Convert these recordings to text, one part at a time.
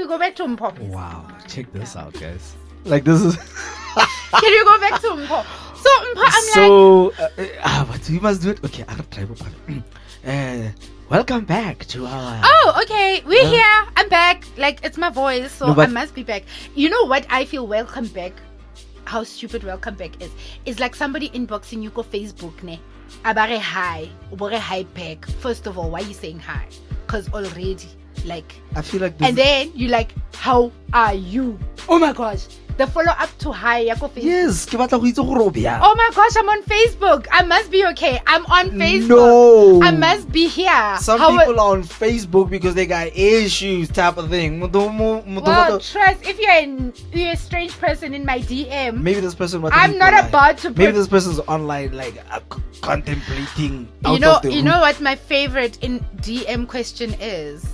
go back to Mpho? Wow, check this out, guys. Like this is. Can you go back to Mpho? So Mpho, I'm so, but we must do it. Okay, I'll try. Welcome back to our. Oh, okay. We're here. I'm back. Like, it's my voice, so No, I must be back. You know what? I feel welcome back. How stupid welcome back is. It's like somebody inboxing you go Facebook, ne? Abare hi. Obore hi back. First of all, why are you saying hi? Because already, like. I feel like this. And then you're like, how are you? Oh my gosh. The follow-up to hi, ya go Facebook. Yes, ke batla go itse gore o bjang. Oh my gosh, I'm on Facebook. I must be okay. I'm on Facebook. No. I must be here. Some people are on Facebook because they got issues, type of thing. Well, trust, if you're a strange person in my DM, maybe this person. I'm not about to. Maybe this person's online, like contemplating. You know what my favorite in DM question is?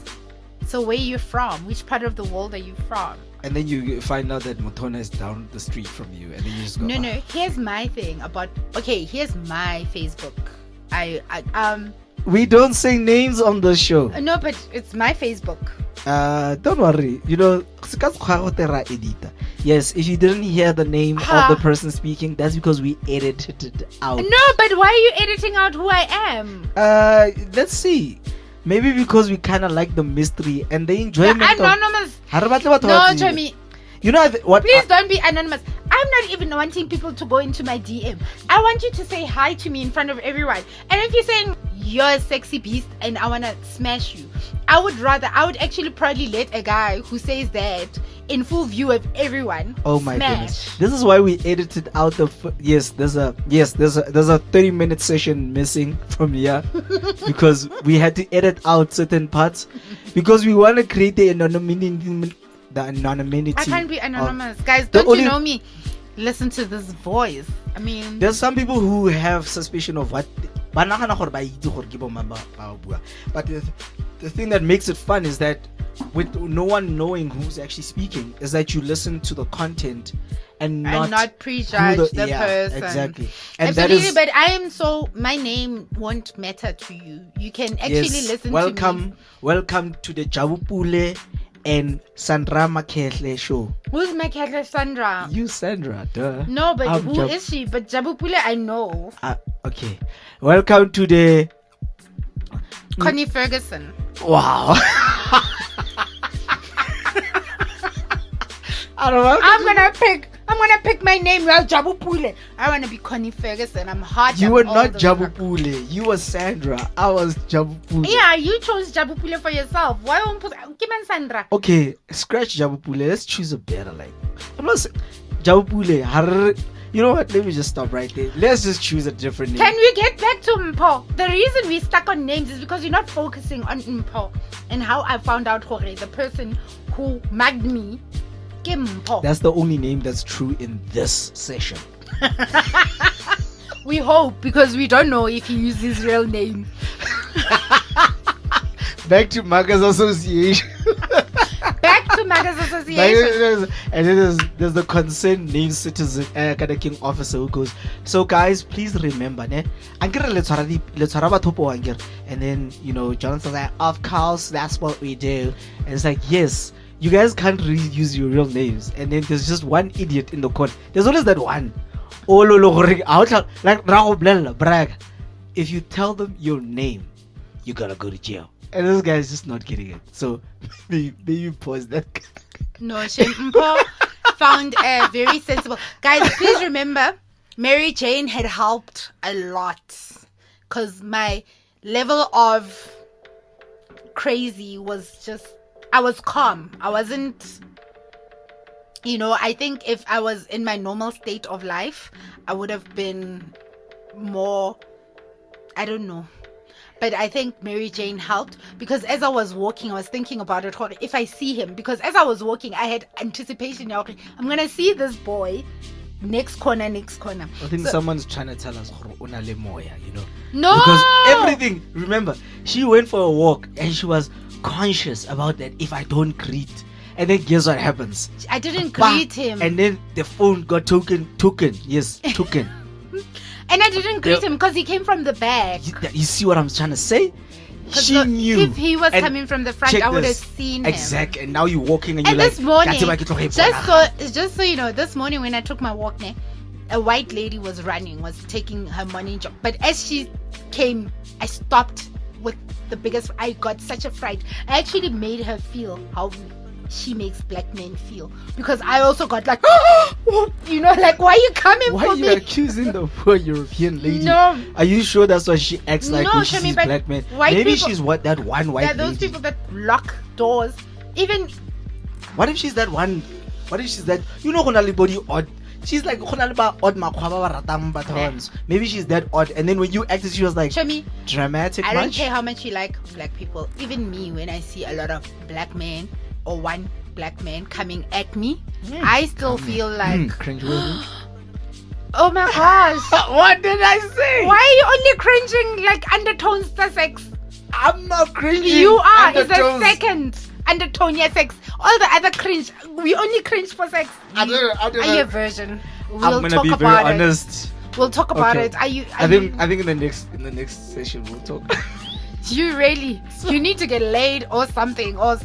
So where are you from? Which part of the world are you from? And then you find out that Motona is down the street from you, and then you just go. No. Here's my thing about. Okay, here's my Facebook. We don't say names on the show. No, but it's my Facebook. Don't worry. You know, yes, if you didn't hear the name of the person speaking, that's because we edited it out. No, but why are you editing out who I am? Let's see. Maybe because we kind of like the mystery and the enjoyment. Anonymous. No, Tommy. You know what? Please don't be anonymous. I'm not even wanting people to go into my DM. I want you to say hi to me in front of everyone. And if you're saying you're a sexy beast and I want to smash you, I would actually probably let a guy who says that in full view of everyone. Oh my goodness. This is why we edited out the there's a 30-minute session missing from here because we had to edit out certain parts because we want to create the anonymity. I can't be anonymous. Guys, don't you know me? Listen to this voice. I mean, there's some people who have suspicion of what but the thing that makes it fun is that with no one knowing who's actually speaking is that you listen to the content and not prejudge the person. Exactly. And absolutely, but my name won't matter to you. You can actually listen to me. Welcome to the Jabupule and Sandra Makhehle show. Who's Makhehle Sandra? You Sandra, duh. No, but who is she? But Jabupule I know. Okay. Welcome to the Connie Ferguson. Wow. I'm gonna pick my name. Well, Jabupule. I wanna be Connie Ferguson. I'm hot. You were not Jabupule. You were Sandra. I was Jabupule. Yeah, you chose Jabupule for yourself. Why won't put Sandra? Okay, scratch Jabupule. Let's choose a better I'm not saying Jabupule. You know what? Let me just stop right there. Let's just choose a different name. Can we get back to Mpho? The reason we stuck on names is because you're not focusing on Mpho and how I found out the person who mugged me. Mpho. That's the only name that's true in this session. We hope, because we don't know if he used his real name. Back to Magas Association. Back to Magas Association. And then there's the concerned named citizen kind of king officer who goes, so guys, please remember, and then Jonathan's like, of course, that's what we do. And it's like, yes, you guys can't really use your real names. And then there's just one idiot in the corner. There's always that one. Like brag. If you tell them your name, you gotta go to jail. And this guy's just not getting it. So maybe pause that. No, Mpho found a very sensible. Guys, please remember, Mary Jane had helped a lot. Because my level of crazy was just, I was calm. I wasn't, I think if I was in my normal state of life, I would have been more, I don't know. But I think Mary Jane helped because as I was walking, I was thinking about it. If I see him, because as I was walking, I had anticipation. I'm going to see this boy next corner. I think someone's trying to tell us, No! Because everything, remember, she went for a walk and she was conscious about that if I don't greet. And then guess what happens? I didn't greet him. And then the phone got taken. Yes, taken. And I didn't greet him because he came from the back. You see what I'm trying to say? She knew. If he was And coming from the front, check I would have this. seen him. Exactly. And now you're walking and you're And like, this morning, "Gatseba, just so you know, this morning when I took my walk, a white lady was taking her morning jog. But as she came, I stopped with the biggest. I got such a fright. I actually made her feel how she makes black men feel, because I also got like, like, why are you coming why for are you me? accusing the poor European lady? No. Are you sure that's why she acts like No, when she Shami, sees but black men? white Maybe people- she's that one white There are those lady. people that lock doors. Even What if she's that one? What if she's that? Body odd. She's like odd makwa. Maybe she's that odd. And then when you acted, she was like Shami, dramatic. I don't much? care how much you like black people. Even me, when I see a lot of black men or one black man coming at me, I still feel like, cringeworthy. oh my gosh, What did I say? why are you only cringing like undertones to sex? I'm not cringing. You are. It's a Undertones. second undertone, yeah, sex. All the other cringe, we only cringe for sex. I don't Are know. you a virgin? We'll I'm gonna talk be very about it. honest. We'll talk about Okay. it. Are you? I think in the next session we'll talk. You really? You need to get laid or something, or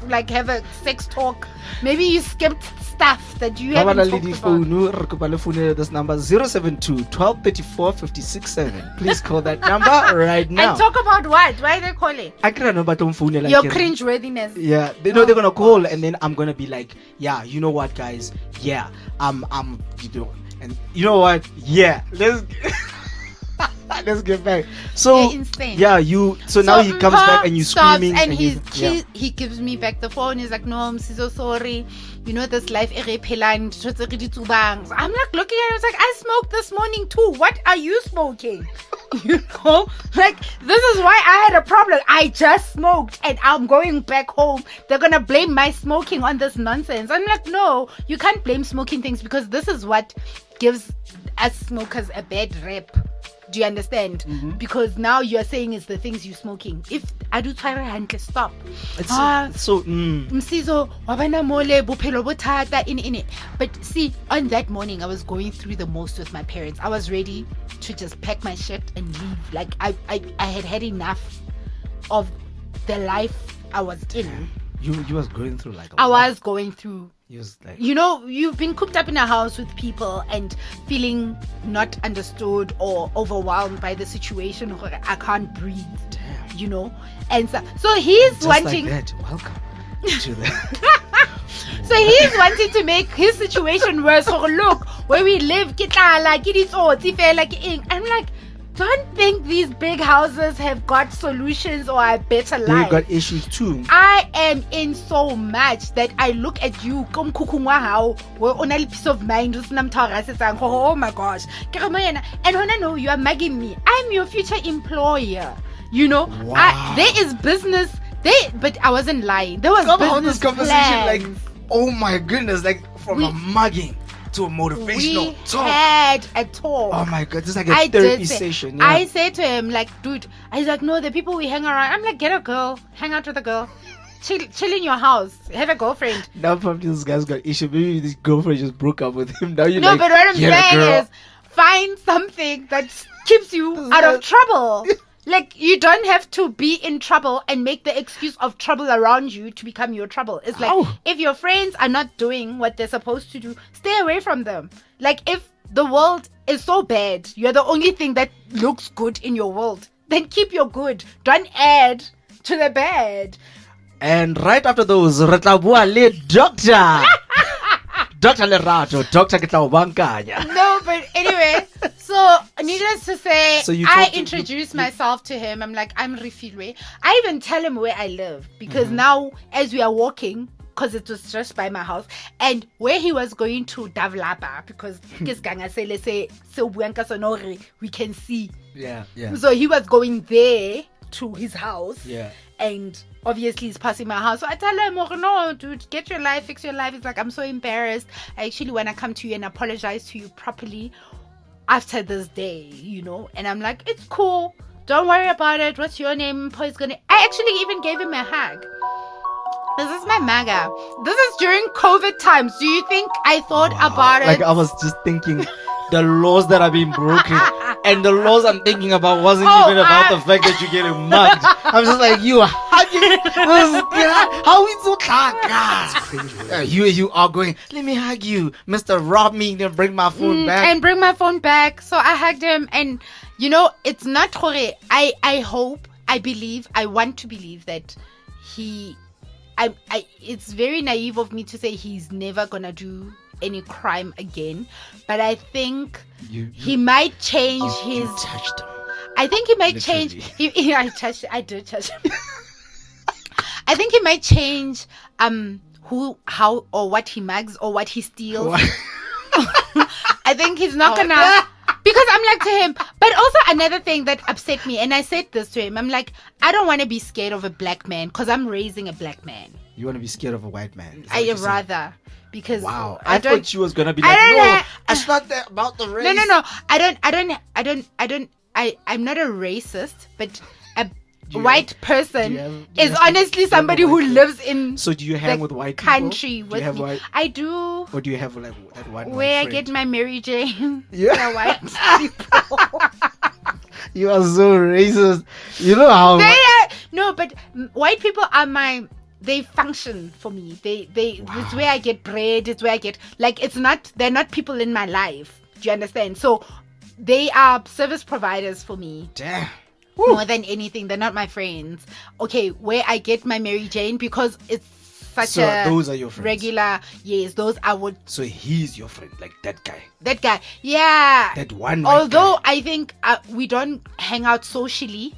like have a sex talk. Maybe you skipped stuff that you haven't talked about. This number 072 1234 567. Please call that number right now. And talk about what? Why are they calling? I can't know about like Your cringe worthiness. Yeah, they know they're gonna call, and then I'm gonna be like, yeah, you know what, guys? Yeah, and you know what? Yeah, let's get back. So You're insane. yeah, so now he comes Mpho back and you stops screaming and yeah. he gives me back the phone. He's like, no, I'm so sorry. You know this life I'm like looking at him. I was like, I smoked this morning too. What are you smoking? Like, this is why I had a problem. I just smoked and I'm going back home. They're gonna blame my smoking on this nonsense. I'm like, no, you can't blame smoking things, because this is what gives us smokers a bad rep. Do you understand? Because now you're saying it's the things you're smoking. If I do try to stop. It's so Msizo, wabana mole, bophelo bo thata, in. But see, on that morning I was going through the most with my parents. I was ready to just pack my shit and leave. Like I had enough of the life I was in. you was going through like I was going through. You was like, You've been cooped up in a house with people and feeling not understood or overwhelmed by the situation. I can't breathe. damn. And so he's Just wanting. like that. Welcome to the. So he's wanting to make his situation worse. Look, where we live, I'm like, don't think these big houses have got solutions or a better They life. got issues too. I am in so much that I look at you, we're on a peace of mind. Oh my gosh. And when I know you are mugging me, I'm your future employer. Wow. There is business. But I wasn't lying. There was Come business on, this conversation, plans. like, oh my goodness, like from a mugging to a motivational We talk. had a talk. Oh my god, this is like a therapy session. Yeah. I said to him, like, dude, he's like, no, the people we hang around. I'm like, get a girl, hang out with a girl, chill in your house, have a girlfriend. Now probably this guy's got issue. Maybe this girlfriend just broke up with him. Now you No, like, but what I'm get a saying girl. is, find something that keeps you out of trouble. Like, you don't have to be in trouble and make the excuse of trouble around you to become your trouble. It's like, if your friends are not doing what they're supposed to do, stay away from them. Like, if the world is so bad, you're the only thing that looks good in your world, then keep your good. Don't add to the bad. And right after those, re tla bua le doctor. Dr. Lerato, Dr. Kitlawankanya. No, but anyway, so needless to say, So you I talk to- introduced myself to him. I'm like, I'm Refilwe. I even tell him where I live, because now as we are walking, because it was just by my house, and where he was going to Davlapa, because we can see. Yeah. So he was going there to his house. Yeah. And obviously he's passing my house. So I tell him, oh, no, dude, get your life, fix your life. He's like, I'm so embarrassed. I actually want to come to you and apologize to you properly after this day, And I'm like, it's cool. Don't worry about it. What's your name? Mpho is gonna. I actually even gave him a hug. This is my MAGA. This is during COVID times. Do you think I thought about it? Like, I was just thinking the laws that are being broken. And the laws I'm thinking about wasn't Oh, even about the fact that you're getting mugged. I'm just like, you are hugging this guy. How is so dark? You are going, let me hug you. Mr. Rob me, then bring my phone back. And bring my phone back. So I hugged him, and you know, it's not Hore. I hope, I believe, I want to believe that it's very naive of me to say he's never gonna do any crime again, but I think he might change his. You touched him. I think he might Literally. change. I did touch him. I think he might change who, how, or what he mugs or what he steals. I think he's not gonna. Because I'm like to him. But also another thing that upset me, and I said this to him, I'm like, I don't want to be scared of a black man because I'm raising a black man. You want to be scared of a white man? I rather. Because wow, I thought she was gonna be like, no, it's not that about the race. No. I'm not a racist, but a white person is honestly somebody who lives in. So do you hang with white country people? with me? I do. Or do you have like that one? Where I get my Mary Jane? Yeah, white people. You are so racist. You know how? No, but white people are they function for me. It's where I get bread. It's where I get, like, they're not people in my life. Do you understand? So they are service providers for me. Damn. More than anything. They're not my friends. Okay, where I get my Mary Jane, because it's such those are your friends. Regular, yes, those I would. So he's your friend, like that guy. That guy, yeah. That one. Although guy. I think we don't hang out socially.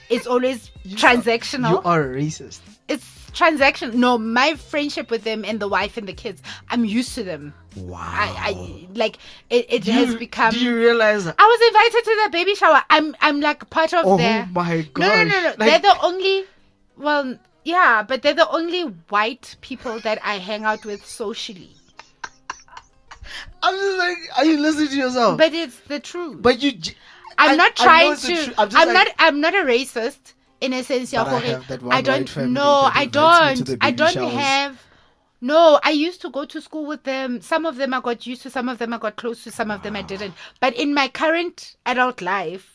It's always transactional. You are racist. It's transactional. No, my friendship with them and the wife and the kids, I'm used to them. Wow. I like it has become. Do you realize? I was invited to the baby shower. I'm like part of their. Oh my god. No. Like, they're the only. Well, yeah, but they're the only white people that I hang out with socially. I'm just like, are you listening to yourself? But it's the truth. But you. I'm not trying to. I'm not a racist in a sense. But I have that one I don't. white family No, that I invites me to the don't. I baby don't showers. have. No, I used to go to school with them. Some of them I got used to. Some of them I got close to. Some of them I didn't. But in my current adult life,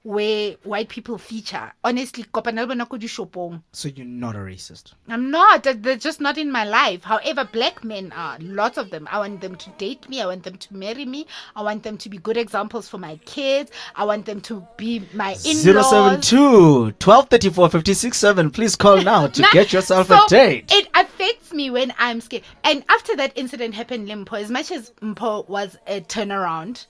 where white people feature, honestly, so you're not a racist? I'm not. They're just not in my life. However, black men are. Lots of them. I want them to date me. I want them to marry me. I want them to be good examples for my kids. I want them to be my in-laws. 072 1234 567. Please call now to get yourself a date. It affects me when I'm scared. And after that incident happened in Mpho, as much as Mpho was a turnaround,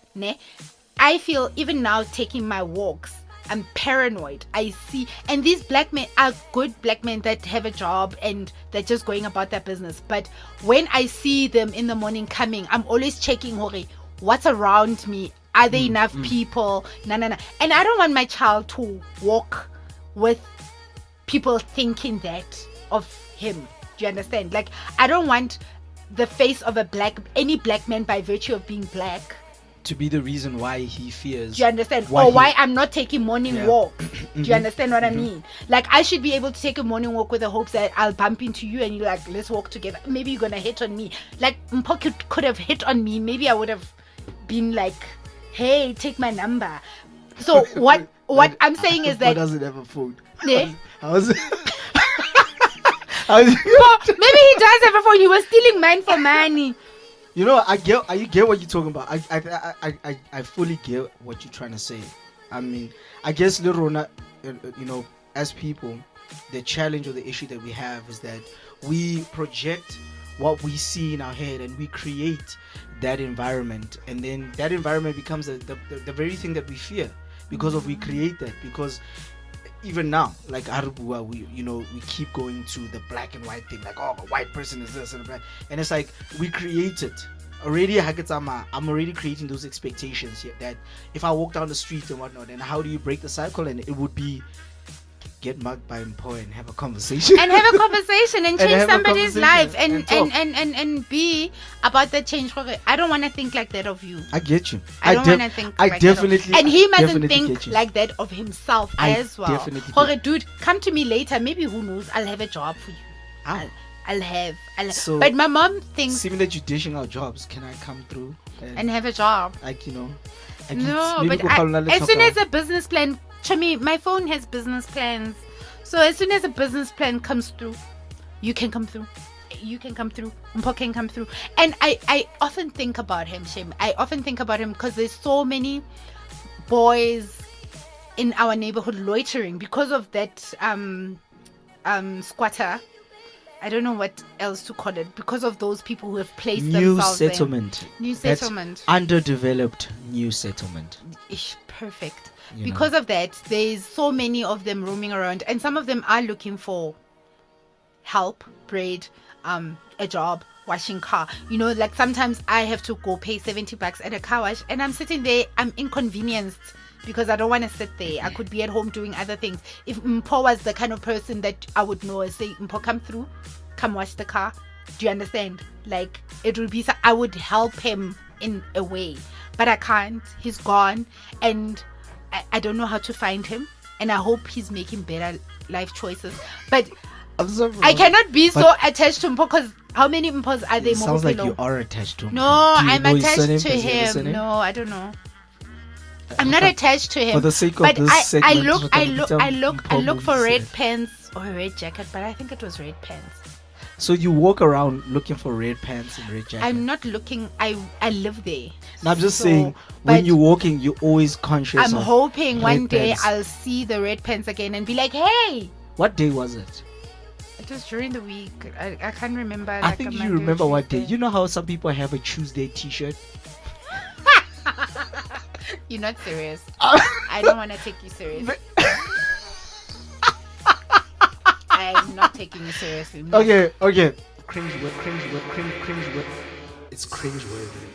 I feel even now taking my walks, I'm paranoid. I see, and these black men are good black men that have a job and they're just going about their business. But when I see them in the morning coming, I'm always checking, what's around me? Are there enough people? No. And I don't want my child to walk with people thinking that of him. Do you understand? Like, I don't want the face of any black man by virtue of being black to be the reason why he fears. Do you understand? Why I'm not taking morning walks. Do you understand what I mean? Like, I should be able to take a morning walk with the hopes that I'll bump into you and you're like, let's walk together. Maybe you're going to hit on me. Like, Mpho could have hit on me. Maybe I would have been like, hey, take my number. So what I'm saying is that... doesn't have a phone. Yeah. How's it? Maybe he does have a phone. He was stealing mine for money. You know, I get what you're talking about. I fully get what you're trying to say. I mean, I guess Lerona, as people, the challenge or the issue that we have is that we project what we see in our head and we create that environment, and then that environment becomes the very thing that we fear because of we create that. Because even now, like Arubua, we keep going to the black and white thing, like, oh, a white person is this and that, and it's like we create it already. I'm already creating those expectations here that if I walk down the street and whatnot, and how do you break the cycle? And it would be get mugged by Mpho and have a conversation and change somebody's life and be about that change. I don't want to think like that of you. I get you. I don't want to think like definitely that and he mustn't think like that of himself as well. Definitely dude, come to me later, maybe, who knows, I'll have a job for you. I'll have. So, but my mom thinks, seeing that you're dishing out jobs, can I come through and have a job? Like, No, but as soon as a business plan, Chami, my phone has business plans. So as soon as a business plan comes through, you can come through. You can come through. Mpho can come through. And I often think about him, Shem. I often think about him because there's so many boys in our neighborhood loitering because of that squatter. I don't know what else to call it, because of those people who have placed themselves settlement. New settlement. Underdeveloped new settlement. Ish, perfect. You Because of that, there's so many of them roaming around, and some of them are looking for help, bread, a job, washing car. You know, like sometimes I have to go pay $70 at a car wash, and I'm sitting there, I'm inconvenienced because I don't want to sit there. I could be at home doing other things. If Mpho was the kind of person that I would know and say, Mpho, come through, come wash the car. Do you understand? Like, it would be, I would help him in a way, but I can't. He's gone, and I don't know how to find him, and I hope he's making better life choices. But I cannot be so attached to Mpho, because how many Mphos are there? It sounds like you are attached to him. No, I'm attached to him. No, I don't know. I'm not attached to him. For the sake of but this segment, I look for red pants or a red jacket, but I think it was red pants. So you walk around looking for red pants and red jacket. I'm not looking. I live there. Now I'm just saying, when you're walking, you're always conscious. I'm hoping one day pants. I'll see the red pants again and be like, hey. What day was it? It was during the week. I can't remember. I think you remember what day. You know how some people have a Tuesday T-shirt? You're not serious. I don't want to take you serious. I'm not taking you seriously. No. Okay. Cringe word. It's cringe worthy.